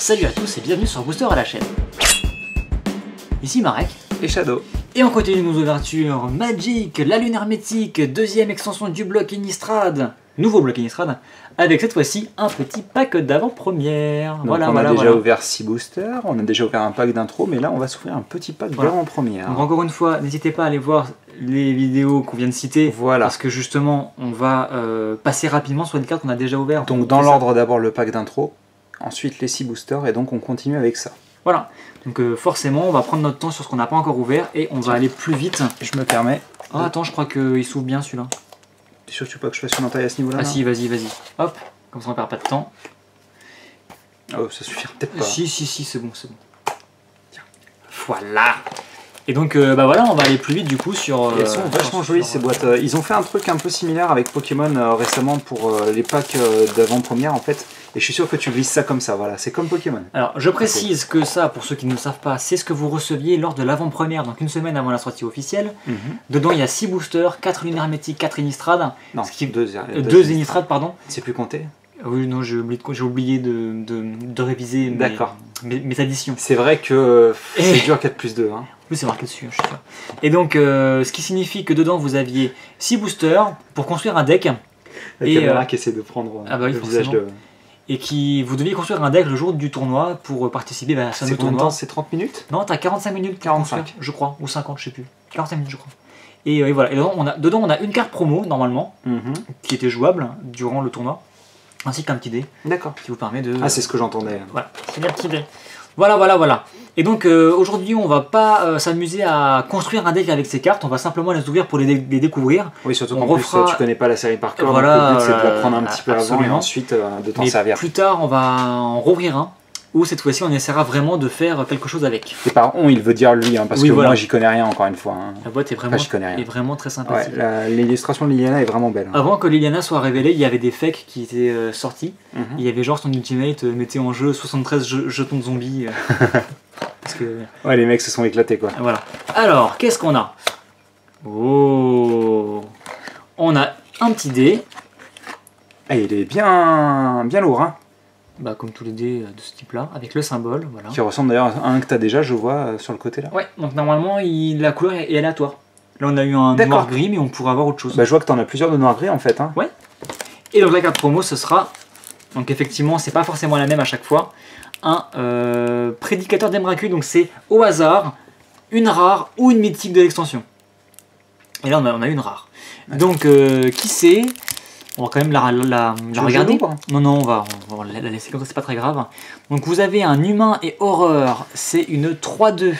Salut à tous et bienvenue sur Booster à la chaîne. Ici Marek et Shadow. Et on continue nos ouvertures Magic, la lune hermétique, deuxième extension du bloc Innistrad, nouveau bloc Innistrad, avec cette fois-ci un petit pack d'avant-première. On a déjà ouvert 6 boosters, on a déjà ouvert un pack d'intro, mais là on va s'ouvrir un petit pack d'avant-première. Donc encore une fois, n'hésitez pas à aller voir les vidéos qu'on vient de citer, parce que justement on va passer rapidement sur les cartes qu'on a déjà ouvertes. Donc dans l'ordre, d'abord le pack d'intro, ensuite les 6 boosters, et donc on continue avec ça. Voilà, donc forcément on va prendre notre temps sur ce qu'on n'a pas encore ouvert et on va aller plus vite. Je me permets. Ah attends, je crois qu'il s'ouvre bien celui-là. T'es sûr que tu veux pas que je fasse une entaille à ce niveau-là? Ah si, vas-y, vas-y. Hop, comme ça on perd pas de temps. Oh, ça suffira peut-être pas. Si, c'est bon, c'est bon. Tiens, voilà. Et donc bah voilà, on va aller plus vite du coup sur... elles sont vachement jolies ces boîtes. Ils ont fait un truc un peu similaire avec Pokémon récemment pour les packs d'avant-première en fait. Et je suis sûr que tu glisses ça comme ça, voilà, c'est comme Pokémon. Alors je précise que ça, pour ceux qui ne le savent pas, c'est ce que vous receviez lors de l'avant-première, donc une semaine avant la sortie officielle. Dedans il y a 6 boosters, 4 lunes hermétiques, 4 Innistrad. Non, 2 Innistrad, pardon. C'est plus compté? Oui, non, j'ai oublié de réviser mes additions. C'est vrai que c'est dur 4 plus 2. Hein. Oui, c'est marqué dessus, je suis sûr. Et donc, ce qui signifie que dedans, vous aviez 6 boosters pour construire un deck. La caméra qui essaie de prendre le visage de... Et vous deviez construire un deck le jour du tournoi pour participer à ce tournoi. C'est 30 minutes? Non, t'as 45 minutes. 45, je crois, ou 50, je sais plus. 45 minutes, je crois. Et voilà. Et dedans, on a une carte promo, normalement, qui était jouable durant le tournoi. Ainsi qu'un petit dé. D'accord. Qui vous permet de... Ah, c'est ce que j'entendais. Voilà, c'est un petit dé. Voilà. Et donc aujourd'hui, on va pas s'amuser à construire un deck avec ces cartes, on va simplement les ouvrir pour les découvrir. Oui, surtout qu'en plus, tu connais pas la série par cœur, donc le but c'est de la prendre un petit peu avant et ensuite de t'en servir. Plus tard, on va en rouvrir un, où cette fois-ci, on essaiera vraiment de faire quelque chose avec. Et par on, il veut dire lui, hein, parce que moi j'y connais rien encore une fois. Hein. La boîte est vraiment très sympathique. Ouais, l'illustration de Liliana est vraiment belle. Hein. Avant que Liliana soit révélée, il y avait des fakes qui étaient sortis. Il y avait genre son ultimate mettait en jeu 73 jetons de zombies. Parce que... Ouais, les mecs se sont éclatés quoi. Voilà. Alors, qu'est-ce qu'on a? Oh, on a un petit dé. Ah, il est bien lourd, hein. Bah, comme tous les dés de ce type-là, avec le symbole, voilà. Qui ressemble d'ailleurs à un que tu as déjà, je vois, sur le côté là. Ouais, donc normalement, la couleur est aléatoire. Là, on a eu un noir-gris, mais on pourrait avoir autre chose. Bah, je vois que tu en as plusieurs de noir-gris en fait. Hein. Ouais. Et donc la carte promo, ce sera, donc effectivement, c'est pas forcément la même à chaque fois, un prédicateur d'Emrakul, donc c'est au hasard une rare ou une mythique de l'extension. Et là, on a une rare. Donc, qui c'est? On va quand même la regarder. Non, on va la laisser comme ça, c'est pas très grave. Donc vous avez un humain et horreur, c'est une 3-2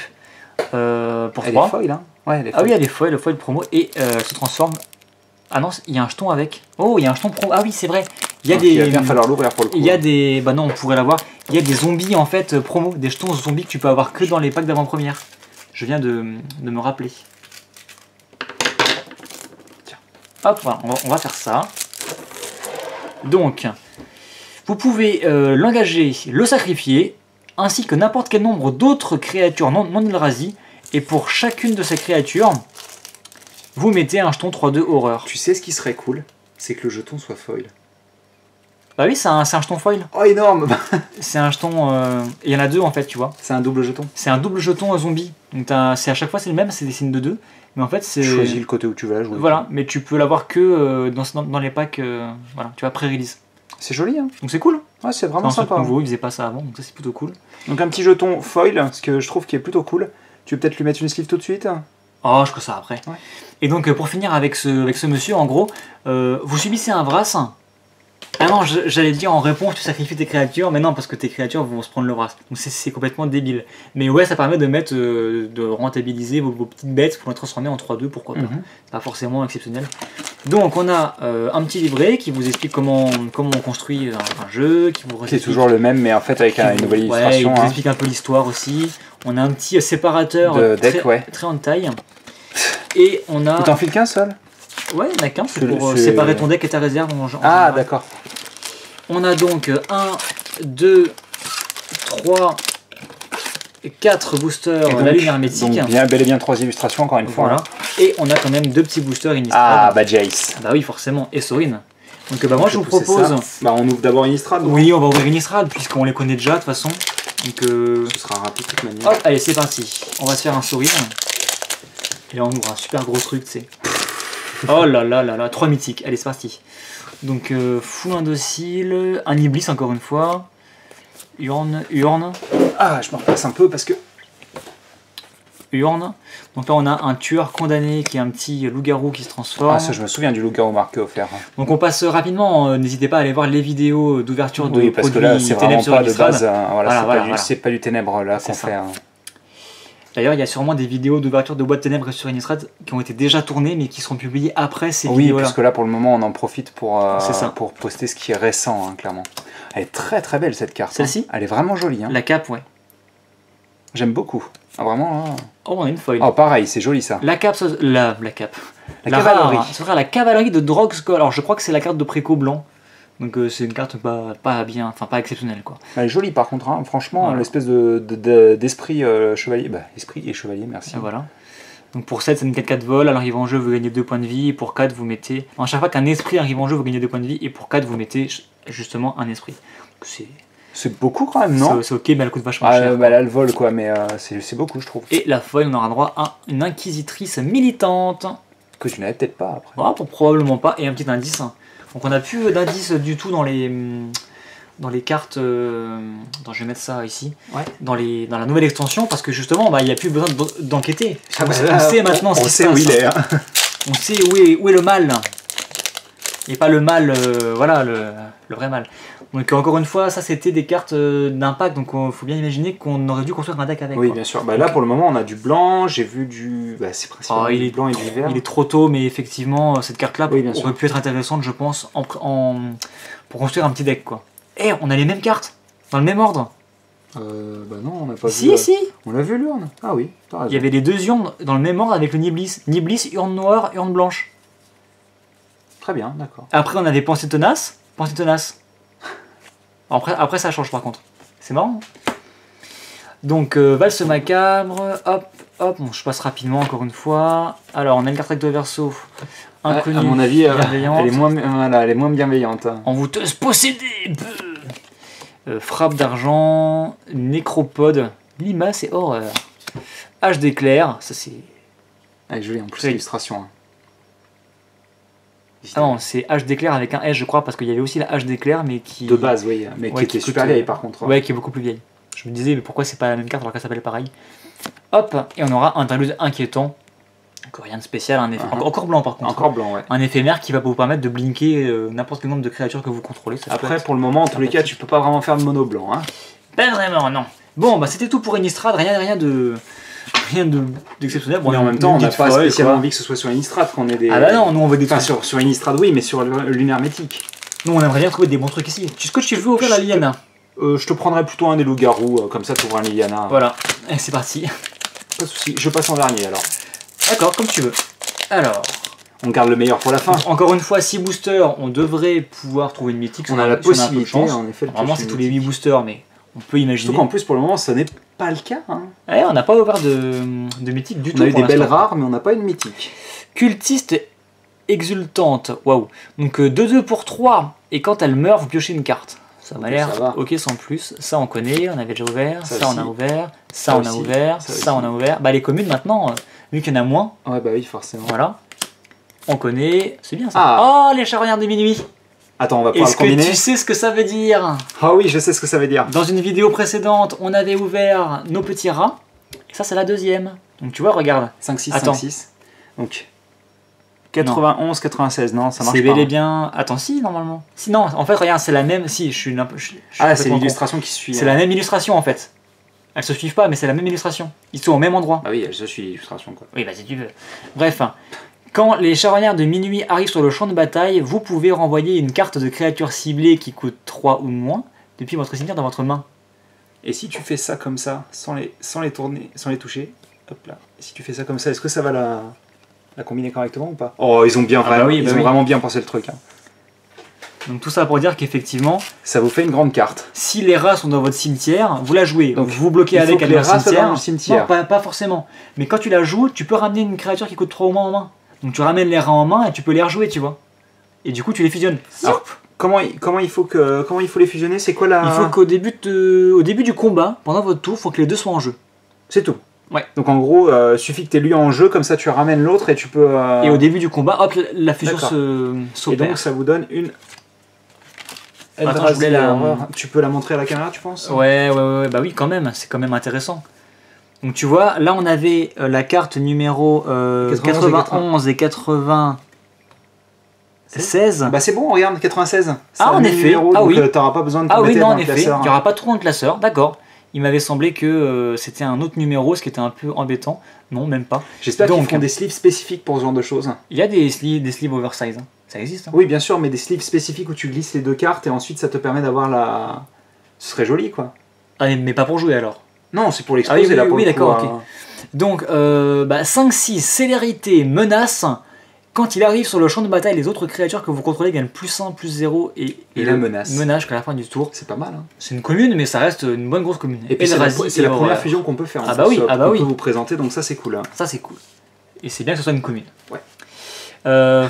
pour 3. Elle est foil, hein. Ouais, elle est foil. Ah oui, elle est foil, le foil promo, et se transforme... Ah non, il y a un jeton avec. Oh, il y a un jeton promo. Ah oui, c'est vrai. Il y a il va bien falloir l'ouvrir pour le coup. Il y a des... Bah non, on pourrait l'avoir. Il y a des zombies en fait promo, des jetons zombies que tu peux avoir que dans les packs d'avant-première. Je viens de me rappeler. Tiens. Hop, voilà, on va faire ça. Donc, vous pouvez l'engager, le sacrifier, ainsi que n'importe quel nombre d'autres créatures non Eldrazi. Et pour chacune de ces créatures, vous mettez un jeton 3-2 horreur. Tu sais ce qui serait cool? C'est que le jeton soit foil. Bah oui, c'est un jeton foil. Oh, énorme. C'est un jeton... Il y en a deux en fait, tu vois. C'est un double jeton. C'est un double jeton zombie. Donc à chaque fois c'est le même, c'est des signes de 2. Mais en fait c'est... Choisis le côté où tu veux la jouer. Voilà, mais tu peux l'avoir que dans les packs, voilà, tu vois, pré-release. C'est joli, hein. Donc c'est cool. Ouais, c'est vraiment sympa. Nouveau, ils faisaient pas ça avant, donc ça c'est plutôt cool. Donc un petit jeton foil, ce que je trouve qui est plutôt cool. Tu veux peut-être lui mettre une sleeve tout de suite? Oh, je ferai ça après. Ouais. Et donc pour finir avec ce monsieur, en gros, vous subissez un Vras. Ah non, j'allais dire en réponse tu sacrifies tes créatures, mais non parce que tes créatures vont se prendre le Vras. Donc c'est complètement débile. Mais ouais, ça permet de mettre, de rentabiliser vos petites bêtes pour les transformer en 3-2, pourquoi pas. C'est pas forcément exceptionnel. Donc on a un petit livret qui vous explique comment on construit un jeu, c'est toujours le même mais en fait avec une nouvelle illustration. Ouais, il vous explique un peu l'histoire aussi. On a un petit séparateur de deck, très en taille. Et on a... Tu t'en files qu'un seul? Ouais, il y en a qu'un, c'est pour séparer ton deck et ta réserve. Ah, d'accord. On a donc 1, 2, 3, 4 boosters donc, la lune hermétique. Donc bel et bien 3 illustrations encore une fois. Voilà. Et on a quand même 2 petits boosters Innistrad. Ah, bah Jace. Bah oui, forcément. Et Sorin. Donc bah, moi je vous propose... Bah, on ouvre d'abord Innistrad. Oui, on va ouvrir Innistrad puisqu'on les connaît déjà de toute façon. Donc, ce sera rapide de toute manière. Hop, allez c'est parti. On va se faire un sourire. Et là on ouvre un super gros truc, tu sais. Oh là là là là, 3 mythiques. Allez c'est parti. Donc Fou Indocile, un Iblis encore une fois. Urne. Ah, je me repasse un peu parce que... Urne. Donc là on a un tueur condamné qui est un petit loup-garou qui se transforme. Ah ça je me souviens du loup-garou marqué offert. Donc on passe rapidement, n'hésitez pas à aller voir les vidéos d'ouverture de parce que là c'est vraiment pas de base, c'est pas du ténèbre là qu'on fait. D'ailleurs il y a sûrement des vidéos d'ouverture de boîte ténèbres sur Innistrad qui ont été déjà tournées mais qui seront publiées après ces vidéos là. Oui parce que là pour le moment on en profite pour poster ce qui est récent hein, clairement. Elle est très très belle cette carte. Celle-ci Elle est vraiment jolie. Hein. La cape ouais. J'aime beaucoup. Ah vraiment hein. Oh on a une foil. Oh pareil c'est joli ça. La cape, la cape. La cavalerie. C'est vrai la cavalerie de Drogskol. Alors je crois que c'est la carte de préco blanc. Donc c'est une carte pas bien, enfin pas exceptionnelle quoi. Elle est jolie par contre, hein. Franchement voilà. L'espèce d'esprit chevalier, esprit et chevalier merci. Et voilà. Donc pour 7 c'est une 4-4 vol, elle arrive en jeu, vous gagnez 2 points de vie, et pour 4 vous mettez... À chaque fois qu'un esprit arrive en jeu, vous gagnez 2 points de vie, et pour 4 vous mettez justement un esprit. C'est beaucoup quand même, non? C'est ok, mais elle coûte vachement cher. Bah là elle vole quoi, mais c'est beaucoup je trouve. Et la folle, on aura droit à une inquisitrice militante. Que je n'avais peut-être pas après. Ah, probablement pas, et un petit indice. Donc on n'a plus d'indice du tout dans les cartes. Attends, je vais mettre ça ici. Ouais. Dans la nouvelle extension, parce que justement, il n'y a plus besoin d'enquêter. On sait maintenant ce qui se passe. On sait où il est. Hein. On sait où est le mal. Et pas le mal, voilà, le vrai mal. Donc encore une fois, ça c'était des cartes d'impact, donc il faut bien imaginer qu'on aurait dû construire un deck avec. Oui, quoi. Bien sûr. Là pour le moment on a du blanc, j'ai vu du... c'est principalement du blanc et du vert. Il est trop tôt, mais effectivement cette carte-là aurait pu être intéressante, je pense, pour construire un petit deck quoi. Et on a les mêmes cartes, dans le même ordre. Non, on n'a pas vu. Si. On l'a vu l'urne. Ah oui, t'as raison. Il y avait les deux urnes dans le même ordre avec le Niblis. Niblis, urne noire, urne blanche. Très bien, d'accord. Après on a des pensées tenaces. Après ça change par contre. C'est marrant. Donc valse macabre, hop, bon, je passe rapidement encore une fois. Alors on a une carte recto verso. Inconnue, à mon avis, elle est moins bienveillante. Envoûteuse possédée. Frappe d'argent, nécropode, limace et horreur. Hache d'éclair, ça c'est... Elle est jolie en plus l'illustration. Hein. Ah non, c'est hache d'éclair avec un S je crois, parce qu'il y avait aussi la hache d'éclair mais qui... De base oui, mais qui était super vieille par contre. Ouais, qui est beaucoup plus vieille. Je me disais mais pourquoi c'est pas la même carte alors qu'elle s'appelle pareil. Hop, et on aura un interlude inquiétant. Donc rien de spécial, un effet... encore blanc par contre. Encore blanc, ouais. Un éphémère qui va vous permettre de blinker n'importe quel nombre de créatures que vous contrôlez. Après pour le moment, en tous les cas, tu peux pas vraiment faire de mono blanc. Hein. Pas vraiment, non. Bon, c'était tout pour Innistrad, rien d'exceptionnel. Mais en même temps, on n'a pas spécialement envie que ce soit sur Innistrad qu'on ait des... Ah bah non, nous on veut des trucs... sur Innistrad oui, mais sur l'univers mythique. Nous on aimerait bien trouver des bons trucs ici. Est-ce que tu veux ouvrir la Liliana? Je te prendrais plutôt un des loups-garous, comme ça tu ouvres un Liliana. Voilà, et c'est parti. Pas de soucis, je passe en dernier alors. D'accord, comme tu veux. Alors... On garde le meilleur pour la fin. Encore une fois, 6 boosters, on devrait pouvoir trouver une mythique. On a la possibilité, en effet. Vraiment c'est tous les 8 boosters, mais on peut imaginer. Surtout qu'en plus pour le moment, ça n'est pas le cas. Hein. Ouais, on n'a pas ouvert de mythique du tout. On a eu des belles rares, mais on n'a pas une mythique. Cultiste exultante, waouh. Donc 2-2 pour 3, et quand elle meurt, vous piochez une carte. Ça m'a l'air ok sans plus. Ça on connaît, on avait déjà ouvert, ça on a ouvert, ça on a ouvert, ça on a ouvert. Bah les communes maintenant, vu qu'il y en a moins. Ouais bah oui forcément. Voilà. On connaît, c'est bien ça. Oh les charognards de minuit. Attends, on va pouvoir le combiner. Est-ce que tu sais ce que ça veut dire? Ah oui, je sais ce que ça veut dire. Dans une vidéo précédente, on avait ouvert nos petits rats. Et ça, c'est la deuxième. Donc tu vois, regarde. 5-6, 5-6. Donc 91, 96, non, ça marche pas. C'est bel et bien... Attends, si, normalement. Si, non, en fait, regarde, c'est la même... Si, je suis c'est l'illustration qui suit. C'est la même illustration, en fait. Elles se suivent pas, mais c'est la même illustration. Ils sont au même endroit. Ah oui, elles se suivent l'illustration, quoi. Oui, bah si tu veux. Bref... Quand les charognards de minuit arrivent sur le champ de bataille, vous pouvez renvoyer une carte de créature ciblée qui coûte 3 ou moins depuis votre cimetière dans votre main. Et si tu fais ça comme ça, sans les tourner, sans les toucher, hop là. Et si tu fais ça comme ça, est-ce que ça va la combiner correctement ou pas? Oh, ils ont bien vraiment bien pensé le truc. Hein. Donc tout ça pour dire qu'effectivement, ça vous fait une grande carte. Si les rats sont dans votre cimetière, vous la jouez. Donc vous bloquez avec les rats dans le cimetière. Non, pas forcément. Mais quand tu la joues, tu peux ramener une créature qui coûte 3 ou moins en main. Donc tu ramènes les rats en main et tu peux les rejouer, tu vois. et du coup tu les fusionnes. Alors, comment il faut les fusionner? C'est quoi la... Il faut qu'au début, au début du combat, pendant votre tour, il faut que les deux soient en jeu. C'est tout. Ouais. Donc en gros, suffit que tu aies lui en jeu, comme ça tu ramènes l'autre et tu peux... Et au début du combat, hop, la fusion s'opère. Et donc ça vous donne une... Attends, je voulais la... Tu peux la montrer à la caméra, tu penses? Ouais, bah oui, quand même, c'est quand même intéressant. Donc tu vois, là on avait la carte numéro 91 et 96. Bah c'est bon, regarde, 96. Ah en effet, numéro, ah donc, oui. T'auras pas besoin de Ah oui, non, en effet, classeur. il n'y aura pas trop de classeur, d'accord. Il m'avait semblé que c'était un autre numéro, ce qui était un peu embêtant. Non, même pas. J'espère qu'ils font des sleeves spécifiques pour ce genre de choses. Il y a des sleeves oversize, hein. Ça existe. Hein. Oui, bien sûr, mais des sleeves spécifiques où tu glisses les deux cartes et ensuite ça te permet d'avoir la... Ce serait joli, quoi. Ah, mais pas pour jouer alors. Non, c'est pour l'exposer là. Oui, d'accord, ok. Donc, 5-6, célérité, menace. Quand il arrive sur le champ de bataille, les autres créatures que vous contrôlez gagnent +1, +0 et la menace. Menace jusqu'à la fin du tour. C'est pas mal. Hein. C'est une commune, mais ça reste une bonne grosse commune. Et puis c'est la première fusion qu'on peut faire. Ah bah oui, on peut vous présenter, donc ça c'est cool. Hein. Ça c'est cool. Et c'est bien que ce soit une commune. Ouais.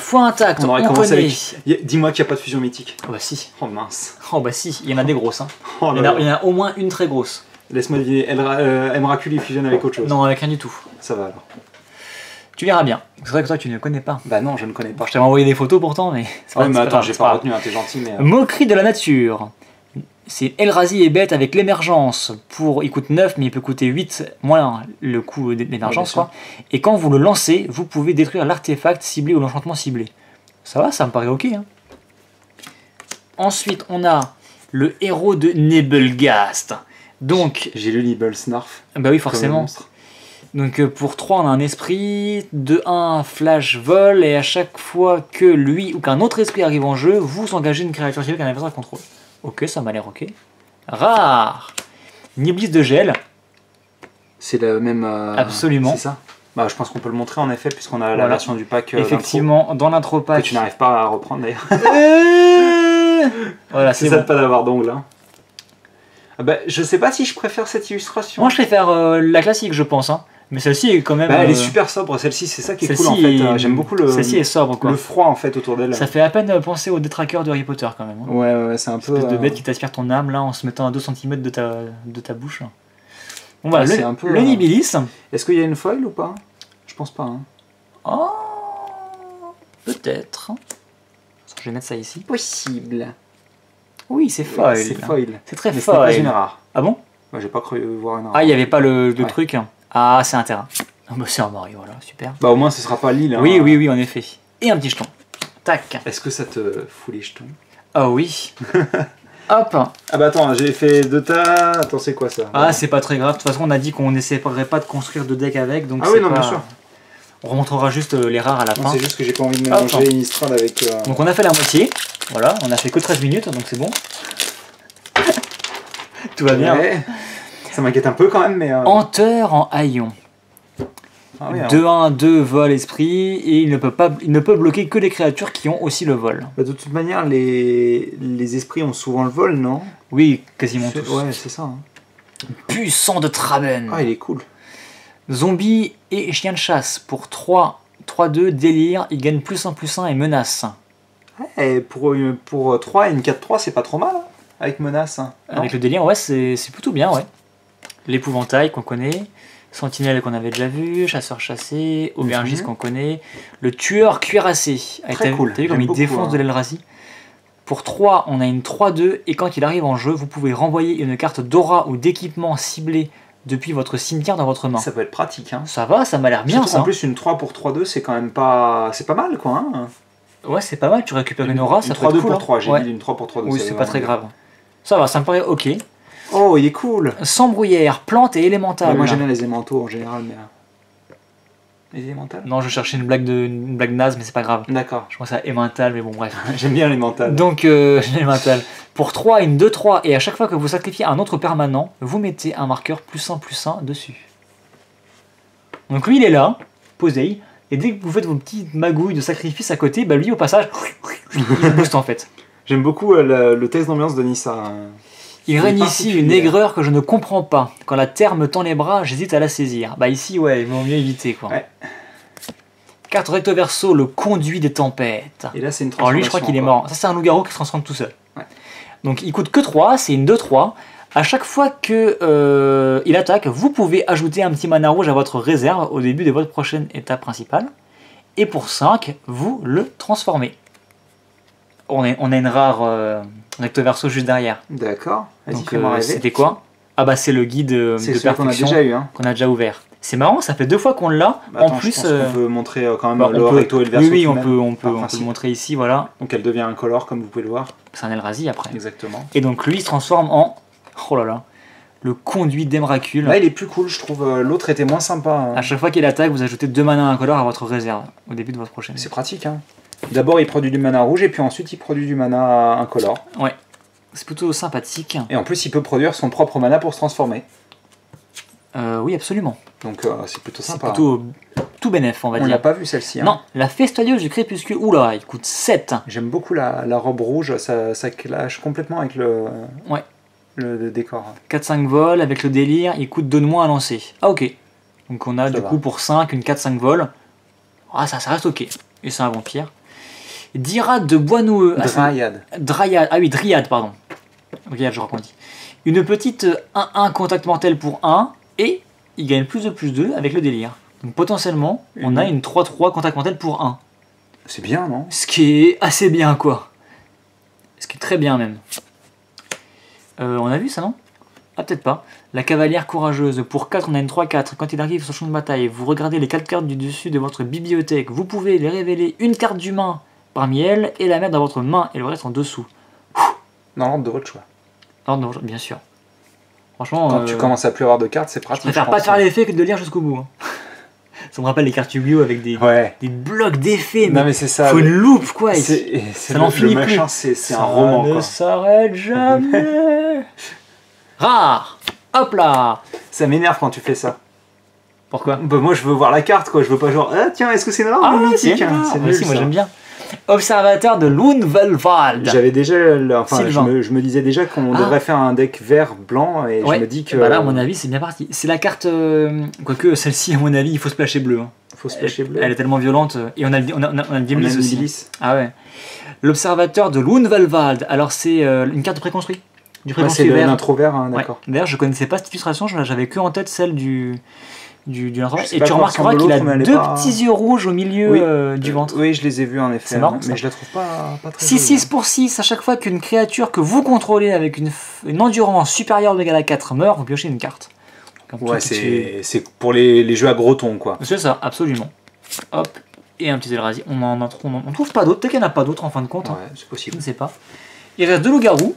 Fois intact, on aurait commencé avec... Dis-moi qu'il n'y a pas de fusion mythique. Oh bah si. Oh mince. Oh bah si, il y en a des grosses. Hein. Oh il y en a au moins une très grosse. Laisse-moi deviner, Emrakul il fusionne avec autre chose. Non, avec rien du tout. Ça va alors. Tu verras bien. C'est vrai que toi tu ne le connais pas. Bah non, je ne connais pas. Je t'avais envoyé des photos pourtant, mais... Ouais, mais attends, j'ai pas retenu, hein, t'es gentil, mais... Moquerie de la nature. C'est Eldrazi est bête avec l'émergence. Il coûte 9, mais il peut coûter 8 moins le coût d'émergence. Ouais, et quand vous le lancez, vous pouvez détruire l'artefact ciblé ou l'enchantement ciblé. Ça va, ça me paraît ok. Hein. Ensuite, on a le héros de Nebelgast. Donc, j'ai lu Nibelsnarf. Bah oui, forcément. Donc pour 3, on a un esprit, de 1, flash vol, et à chaque fois que lui ou qu'un autre esprit arrive en jeu, vous engagez une créature cible qu'un adversaire contrôle. Ok, ça m'a l'air ok. Rare. Niblis de gel. C'est la même... Absolument. C'est ça. Bah, je pense qu'on peut le montrer en effet, puisqu'on a la version du pack. Effectivement, dans l'intro pack. Que tu n'arrives pas à reprendre d'ailleurs. Voilà, c'est ça de pas d'avoir d'ongles. Hein. Ah bah, je sais pas si je préfère cette illustration. Moi je préfère la classique, je pense. Hein. Mais celle-ci est quand même... Bah, elle est super sobre, celle-ci, c'est ça qui est cool en fait. J'aime beaucoup celle-ci est sobre, quoi. Le froid en fait autour d'elle. Ça fait à peine penser au détraqueur de Harry Potter quand même. Hein. Ouais, c'est un peu... Espèce de bête qui t'aspire ton âme là en se mettant à 2 cm de ta bouche. Bon voilà, le Nibilis. Est-ce qu'il y a une foil ou pas? Je pense pas. Hein. Oh, peut-être. Je vais mettre ça ici. Possible. Oui, c'est foil. C'est foil. C'est très foil. C'est pas une rare. Ah bon? Moi j'ai pas cru voir une rare. Ah, il n'y avait pas le truc. Ah, c'est un terrain. Ah bah c'est un mari, voilà, super. Bah au moins ce sera pas l'île. Hein. Oui, en effet. Et un petit jeton. Tac. Est-ce que ça te fout les jetons? Ah oui. Hop. Ah bah attends, j'ai fait 2 tas. Attends, c'est quoi ça? Ah, c'est pas très grave. De toute façon, on a dit qu'on n'essaierait pas de construire de deck avec. Donc oui, non, bien sûr. On remontrera juste les rares à la fin. C'est juste que j'ai pas envie de mélanger une Innistrad avec... Donc on a fait la moitié. Voilà, on a fait que 13 minutes, donc c'est bon. Tout va bien. Ouais. Ça m'inquiète un peu quand même, mais... Hanteur en haillon. 2-1-2 vol esprit, et il ne peut bloquer que les créatures qui ont aussi le vol. Bah, de toute manière, les esprits ont souvent le vol, non? Oui, quasiment tous. Ouais, c'est ça. Hein. Puissant de Traben. Ah, il est cool. Zombie et chien de chasse pour 3-2, délire, il gagne +1/+1 et menace. Ouais, pour 3 et une 4-3, c'est pas trop mal, hein, avec menace. Hein, avec le délire, ouais, c'est plutôt bien, ouais. L'épouvantail qu'on connaît, sentinelle qu'on avait déjà vu, chasseur chassé, aubergiste qu'on connaît, le tueur cuirassé. Très cool. T'as vu comme il défonce de l'Eldrazi. Pour 3, on a une 3-2, et quand il arrive en jeu, vous pouvez renvoyer une carte d'aura ou d'équipement ciblé depuis votre cimetière dans votre main. Ça peut être pratique. Hein. Ça va, ça m'a l'air bien. Surtout ça. En plus, une 3 pour 3-2, c'est quand même pas... C'est pas mal, quoi. Hein. Ouais, c'est pas mal, tu récupères une aura, ça peut être cool. 3-2 pour 3, j'ai dit une 3 pour 3-2. Oui, c'est pas très grave. Ça va, ça me paraît ok. Oh, il est cool. Sans bruyère, plante et élémental. Ouais, moi j'aime bien les élémentaux en général, mais... Les élémentales? Non, je cherchais une blague naze, mais c'est pas grave. D'accord. Je pense à émental, mais bon, bref. J'aime bien l'élémental. Donc, élémental. Pour 3, une 2-3, et à chaque fois que vous sacrifiez un autre permanent, vous mettez un marqueur +1/+1 dessus. Donc lui, il est là, posé, et dès que vous faites vos petites magouilles de sacrifice à côté, bah lui, au passage, il booste en fait. J'aime beaucoup le test d'ambiance de Nissa. Il règne ici une aigreur que je ne comprends pas. Quand la terre me tend les bras, j'hésite à la saisir. Bah ici, ouais, il vaut mieux éviter, quoi. Ouais. Carte recto verso, le conduit des tempêtes. Et là, c'est une transformation. Alors lui, je crois qu'il est mort. Ça, c'est un loup-garou qui se transforme tout seul. Ouais. Donc il coûte que 3, c'est une 2-3. À chaque fois que il attaque, vous pouvez ajouter un petit mana rouge à votre réserve au début de votre prochaine étape principale. Et pour 5, vous le transformez. On a une rare recto verso juste derrière. D'accord. Donc c'était quoi? Ah bah c'est le guide de perfection qu'on a déjà eu, hein. Qu'on a déjà ouvert. C'est marrant, ça fait 2 fois qu'on l'a. Bah, en plus, on peut montrer quand même le recto et le verso. Oui, on peut le montrer ici, voilà. Donc elle devient incolore, comme vous pouvez le voir. C'est un Eldrazi après. Exactement. Et donc lui, il se transforme en... Oh là là. Le conduit d'Emrakul. Là, il est plus cool, je trouve. L'autre était moins sympa. Hein. À chaque fois qu'il attaque, vous ajoutez 2 mana incolores à votre réserve au début de votre prochaine. C'est pratique, hein. D'abord, il produit du mana rouge et puis ensuite, il produit du mana incolore. Ouais. C'est plutôt sympathique. Et en plus, il peut produire son propre mana pour se transformer. Oui, absolument. Donc, c'est plutôt sympa. C'est plutôt tout bénef, on va dire. On l'a pas vu celle-ci. Hein. Non, la Festoyeuse du Crépuscule. Oula, il coûte 7. J'aime beaucoup la robe rouge, ça clash complètement avec le décor. 4-5 vols avec le délire, il coûte 2 de moins à lancer. Ah, ok. Donc, on a du coup pour 5 une 4-5 vols. Ah, ça reste ok. Et c'est un vampire. Dryade de bois noueux. Dryade. Ah oui, Dryade, pardon. Dryade, je crois qu'on dit. Une petite 1-1 contact mortel pour 1. Et il gagne plus de +2 avec le délire. Donc potentiellement, on a une 3-3 contact mortel pour 1. C'est bien, non? Ce qui est assez bien, quoi. Ce qui est très bien, même. On a vu ça, non? Ah, peut-être pas. La cavalière courageuse. Pour 4, on a une 3-4. Quand il arrive sur le champ de bataille, vous regardez les 4 cartes du dessus de votre bibliothèque. Vous pouvez les révéler une carte d'humain parmi elles et la mettre dans votre main et le reste en dessous. Dans l'ordre de votre choix. Dans l'ordre de votre choix, bien sûr. Franchement, quand tu commences à plus avoir de cartes, c'est pratique. Je préfère pas faire l'effet que de lire jusqu'au bout. Hein. Ça me rappelle les cartes Yu-Gi-Oh avec des blocs d'effets. Non mais c'est ça. Faut une loupe quoi. Ça n'en finit plus. C'est un roman. Ça ne s'arrête jamais. Rare. Hop là. Ça m'énerve quand tu fais ça. Pourquoi? Bah moi je veux voir la carte quoi. Je veux pas genre tiens est-ce que c'est noir ou mythique? C'est nul. Si, moi j'aime bien. Observateur de Lundvalvald. J'avais déjà, je me disais déjà qu'on devrait faire un deck vert-blanc et je me dis que... Bah là, à mon avis, c'est bien parti. C'est la carte... Quoique, celle-ci, à mon avis, il faut splasher bleu. Hein. Faut splasher bleu. Elle est tellement violente. Et on a le Dimlis aussi. Dimlis. Ah ouais. L'Observateur de Lundvalvald. Alors, c'est une carte de préconstruit. Du préconstruit vert. C'est l'intro vert, hein, d'accord. D'ailleurs, je connaissais pas cette illustration. J'avais que en tête celle du et tu remarqueras qu'il a 2 petits yeux rouges au milieu du ventre. Oui, je les ai vus en effet. C'est marrant, mais je la trouve pas très 6-6 pour 6, à chaque fois qu'une créature que vous contrôlez avec une endurance supérieure de égal à 4 meurt, vous piochez une carte. Ouais, c'est pour les jeux à gros ton, quoi. C'est ça, absolument. Hop, et un petit Eldrazi. On trouve pas d'autres, peut-être qu'il n'y en a pas d'autres en fin de compte. Ouais, c'est possible. Je ne sais pas. Il reste 2 loups-garous.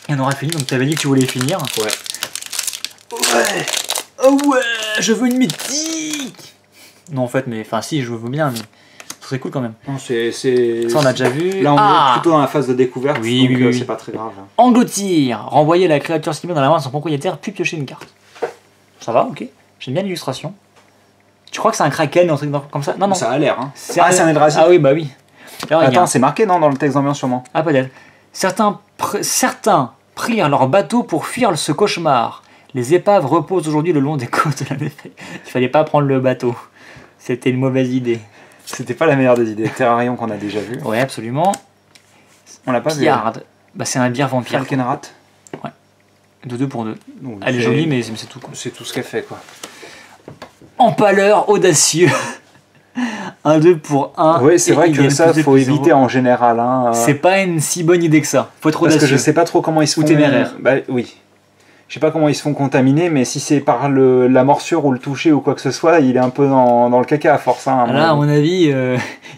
Et on aura fini, donc tu avais dit que tu voulais finir. Ouais. Oh ouais, je veux une mythique. Non en fait, mais enfin si, je veux bien, mais ce serait cool quand même. Non, ça on a déjà vu. Là on est plutôt dans la phase de découverte, donc c'est pas très grave. Engloutir, renvoyer la créature ciblée dans la main de son propriétaire, puis piocher une carte. Ça va, ok. J'aime bien l'illustration. Tu crois que c'est un kraken ou un truc comme ça? Non. Ça a l'air. Hein. C'est un Eldrazi. Ah oui, bah oui. Alors, attends, c'est marqué non dans le texte d'ambiance sûrement. Ah peut-être. Certains prirent leur bateau pour fuir ce cauchemar. Les épaves reposent aujourd'hui le long des côtes de la défaite. Il fallait pas prendre le bateau. C'était une mauvaise idée. C'était pas la meilleure des idées. Terrarium qu'on a déjà vu. Ouais, absolument. On l'a pas vu. Piard. Bah, c'est un bière vampire. Falkenrat. Ouais. De 2 pour 2. Donc, elle est jolie, mais c'est tout. C'est tout ce qu'elle fait, quoi. Empaleur audacieux. 1-2 pour 1. Oui, c'est vrai que ça, faut éviter en général. Hein. C'est pas une si bonne idée que ça. Faut être audacieux. Parce que je sais pas trop comment ils se font. Ou téméraire. Bah oui. Je sais pas comment ils se font contaminer, mais si c'est par la morsure ou le toucher ou quoi que ce soit, il est un peu dans le caca à force. Hein, là, à mon avis,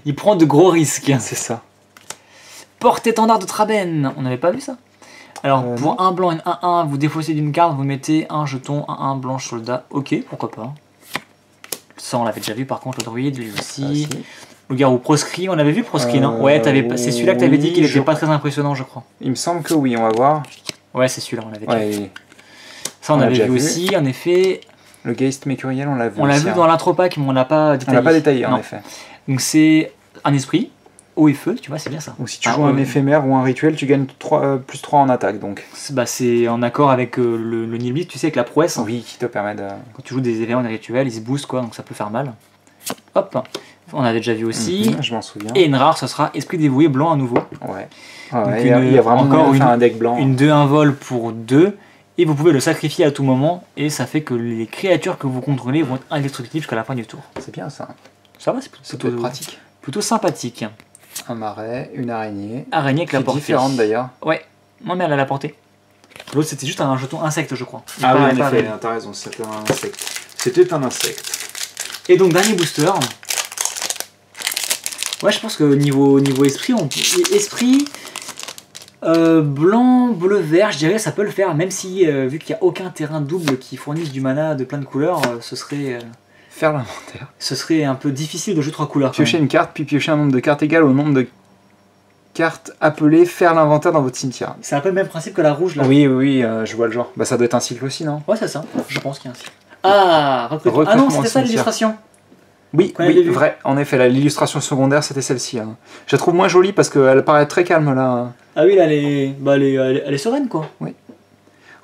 il prend de gros risques. C'est ça. Porte-étendard de Traben. On n'avait pas vu ça? Alors, pour non. 1 blanc et 1-1, vous défaussez d'une carte, vous mettez un jeton, 1-1 blanche soldat. Ok, pourquoi pas. Ça, on l'avait déjà vu par contre, le druide, lui aussi. Ah, si. Le garou proscrit, on avait vu proscrit, non? Ouais, c'est celui-là que tu avais dit qu'il était pas très impressionnant, je crois. Il me semble que oui, on va voir. Ouais, c'est celui-là, on l'avait déjà vu. Ça, on avait vu aussi, en effet. Le Geist Mercuriel, on l'a vu. On l'a vu dans l'intro-pack, mais on l'a pas détaillé. On l'a pas détaillé, en effet. Donc c'est un esprit, eau et feu, tu vois, c'est bien ça. Ou si tu joues un éphémère ou un rituel, tu gagnes plus 3 en attaque, donc. C'est en accord avec le Nilbit, tu sais, avec la prouesse. Oui, qui te permet de... Quand tu joues des événements, des rituels, ils se boostent, quoi, donc ça peut faire mal. Hop. On avait déjà vu aussi. Je m'en souviens. Et une rare, ce sera Esprit dévoué blanc à nouveau. Ouais. Il y a vraiment encore un deck blanc. Une 2-1 vol pour 2. Et vous pouvez le sacrifier à tout moment. Et ça fait que les créatures que vous contrôlez vont être indestructibles jusqu'à la fin du tour. C'est bien ça. Ça va, c'est plutôt pratique. Plutôt sympathique. Un marais, une araignée. Araignée avec la portée. Différente d'ailleurs. Ouais. Non mais elle a la portée. L'autre c'était juste un jeton insecte je crois. Ah oui en effet, t'as raison, c'était un insecte. C'était un insecte. Et donc dernier booster. Ouais, je pense que niveau esprit, esprit blanc, bleu, vert, je dirais ça peut le faire, même si vu qu'il n'y a aucun terrain double qui fournisse du mana de plein de couleurs, ce serait faire l'inventaire. Ce serait un peu difficile de jouer 3 couleurs. Piocher une carte, puis piocher un nombre de cartes égal au nombre de cartes appelées, faire l'inventaire dans votre cimetière. C'est un peu le même principe que la rouge là. Oui, je vois le genre. Bah ça doit être un cycle aussi, non? Ouais, c'est ça. Je pense qu'il y a un cycle. Ah, ah non, c'était ça l'illustration. Oui, vrai. En effet, l'illustration secondaire, c'était celle-ci. Hein. Je la trouve moins jolie parce qu'elle paraît très calme là. Ah oui, là, elle est sereine quoi. Oui.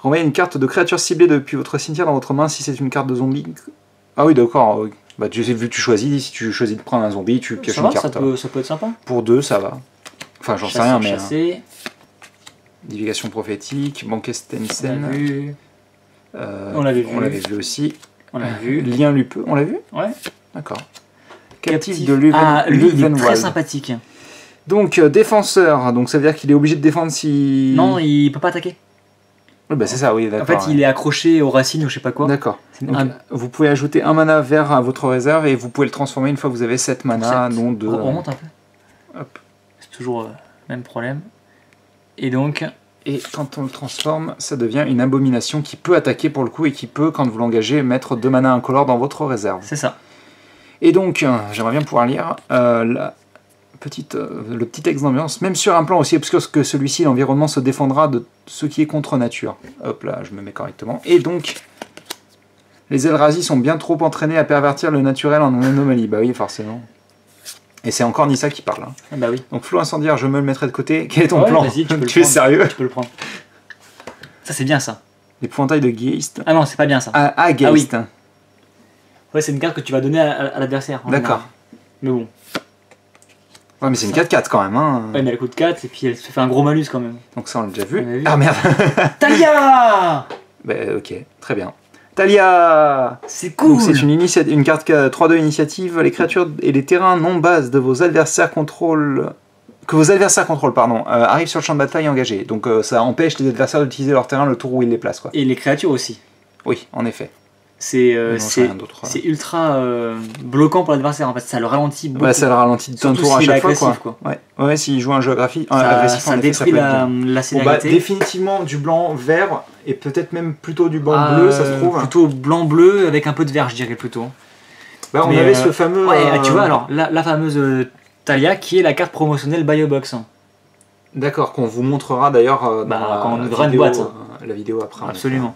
Renvoyez une carte de créature ciblée depuis votre cimetière dans votre main si c'est une carte de zombie. Ah oui, d'accord. Bah, vu que tu choisis, si tu choisis de prendre un zombie, tu pioches une carte. Ça peut être sympa. Pour 2, ça va. Enfin, j'en sais rien, mais. Chasser. Divulgation prophétique, Banque Stensen. On l'avait vu. On l'avait vu aussi. On l'a vu. Lien Lupeux, on l'a vu? Ouais. D'accord. Captif de Leuvenwald. Ah, lui, il est très sympathique. Donc, défenseur, donc ça veut dire qu'il est obligé de défendre si... Non, il peut pas attaquer. Oui, bah c'est ça, oui, d'accord. En fait, il est accroché aux racines ou je sais pas quoi. D'accord. Vous pouvez ajouter un mana vert à votre réserve et vous pouvez le transformer une fois que vous avez 7 mana, dont 2... On remonte un peu. Hop. C'est toujours le même problème. Et donc... Et quand on le transforme, ça devient une abomination qui peut attaquer pour le coup et qui peut, quand vous l'engagez, mettre 2 mana incolores dans votre réserve. C'est ça. Et donc, j'aimerais bien pouvoir lire le petit texte d'ambiance. Même sur un plan aussi obscur que celui-ci, l'environnement se défendra de ce qui est contre nature. Hop là, je me mets correctement. Et donc, les Eldrazi sont bien trop entraînés à pervertir le naturel en anomalie. Bah oui, forcément. Et c'est encore Nissa qui parle. Hein. Ah bah oui. Donc, flot incendiaire, je me le mettrai de côté. Quel est ton plan? Tu es sérieux? Tu peux le prendre. Ça, c'est bien ça. L'épouvantail de Geist. Ah non, c'est pas bien ça. Geist. Ah oui. Ouais, c'est une carte que tu vas donner à l'adversaire. D'accord. Mais bon. Ouais, mais c'est une 4-4 quand même. Hein. Ouais, mais elle coûte 4 et puis elle se fait un gros malus quand même. Donc ça, on l'a déjà vu. Ah merde. Talia. Bah ok, très bien. Talia. C'est cool. C'est une carte 3-2 initiative. Les créatures et les terrains non base de vos adversaires contrôlent... Que vos adversaires contrôlent, arrivent sur le champ de bataille engagé. Donc ça empêche les adversaires d'utiliser leur terrain le tour où ils les placent. Quoi. Et les créatures aussi. Oui, en effet. C'est ultra bloquant pour l'adversaire en fait, ça le ralentit beaucoup. Ouais, ça le ralentit d'un tour à chaque fois. Quoi. Ouais, s'il joue un jeu agressif, ça détruit la célérité. Définitivement du blanc-vert et peut-être même plutôt du blanc-bleu, ça se trouve. Plutôt blanc-bleu avec un peu de vert, je dirais plutôt. Bah, on avait ce fameux. Ouais, tu vois alors la fameuse Talia qui est la carte promotionnelle Biobox. D'accord, qu'on vous montrera d'ailleurs quand on ouvrira une boîte. La vidéo après. Absolument.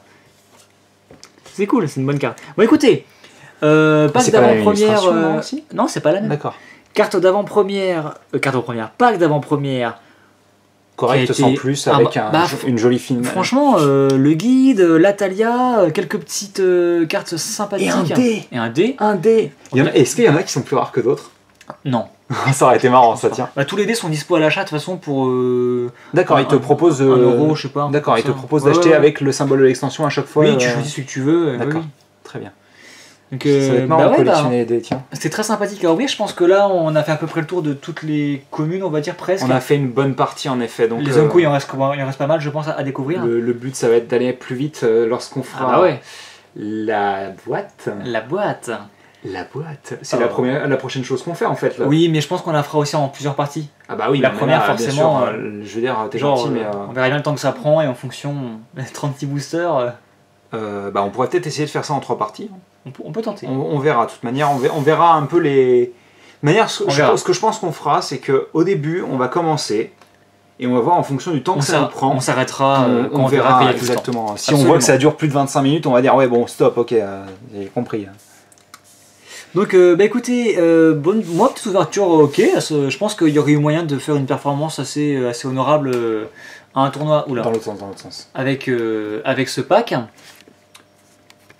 C'est cool, c'est une bonne carte. Bon écoutez, pack d'avant-première... non, c'est pas la même. D'accord. Carte d'avant-première... pack d'avant-première... Correct sans plus, avec une jolie film. Franchement, le guide, la Talia, quelques petites cartes sympathiques. Et un dé. Est-ce qu'il y en a qui sont plus rares que d'autres? Non. Ça aurait été marrant, ça tient. Tous les dés sont dispo à l'achat de toute façon pour... D'accord, il te propose... 1 euro, je sais pas. D'accord, il te propose d'acheter avec le symbole de l'extension à chaque fois. Oui, tu choisis ce que tu veux. D'accord, oui. très bien. Donc, ça va être marrant de collectionner les dés, tiens. C'était très sympathique à ouvrir. Je pense que là, on a fait à peu près le tour de toutes les communes, on va dire presque. On a fait une bonne partie en effet. Donc, les Zonko, il en reste pas mal, je pense, à découvrir. Le but, ça va être d'aller plus vite lorsqu'on fera la boîte. La boîte, c'est la prochaine chose qu'on fait en fait. Là. Oui, mais je pense qu'on la fera aussi en plusieurs parties. Ah bah oui, la première forcément. Je veux dire, t'es gentil, mais. On verra bien le temps que ça prend et en fonction des 36 boosters. On pourrait peut-être essayer de faire ça en 3 parties. On peut tenter. On verra, de toute manière, on verra un peu les. De manière, ce que je pense qu'on fera, c'est qu'au début, on va commencer. Et on va voir en fonction du temps que ça nous prend. On s'arrêtera on verra exactement. Si on voit que ça dure plus de 25 minutes, on va dire ouais bon stop, ok, j'ai compris. Donc écoutez, moi petite ouverture ok, je pense qu'il y aurait eu moyen de faire une performance assez honorable à un tournoi. Dans l'autre sens. Avec ce pack.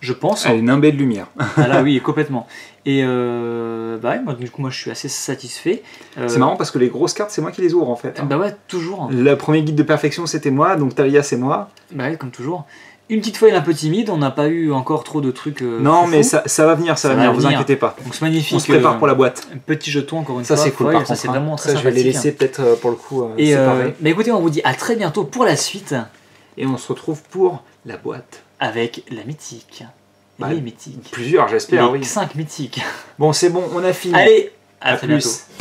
Je pense. Elle est nimbée de lumière. Ah là oui, complètement. Et bah ouais, moi, du coup, moi je suis assez satisfait. C'est marrant parce que les grosses cartes, c'est moi qui les ouvre en fait. Hein. Bah ouais, toujours. Le premier guide de perfection, c'était moi, donc Talia, c'est moi. Bah ouais, comme toujours. Une petite foil un peu timide, on n'a pas eu encore trop de trucs. Non, mais ça va venir, ça va venir, vous inquiétez pas. Donc c'est magnifique. On se prépare pour la boîte. Un petit jeton, encore une ça, fois. Ça, c'est cool, foil, par ça, contre. c'est vraiment très ça, je vais les laisser peut-être pour le coup séparés. Mais écoutez, on vous dit à très bientôt pour la suite. Et on se retrouve pour la boîte. Avec la mythique. Bah, les mythiques. Plusieurs, j'espère, oui. 5 mythiques. Bon, c'est bon, on a fini. Allez, à très plus. bientôt.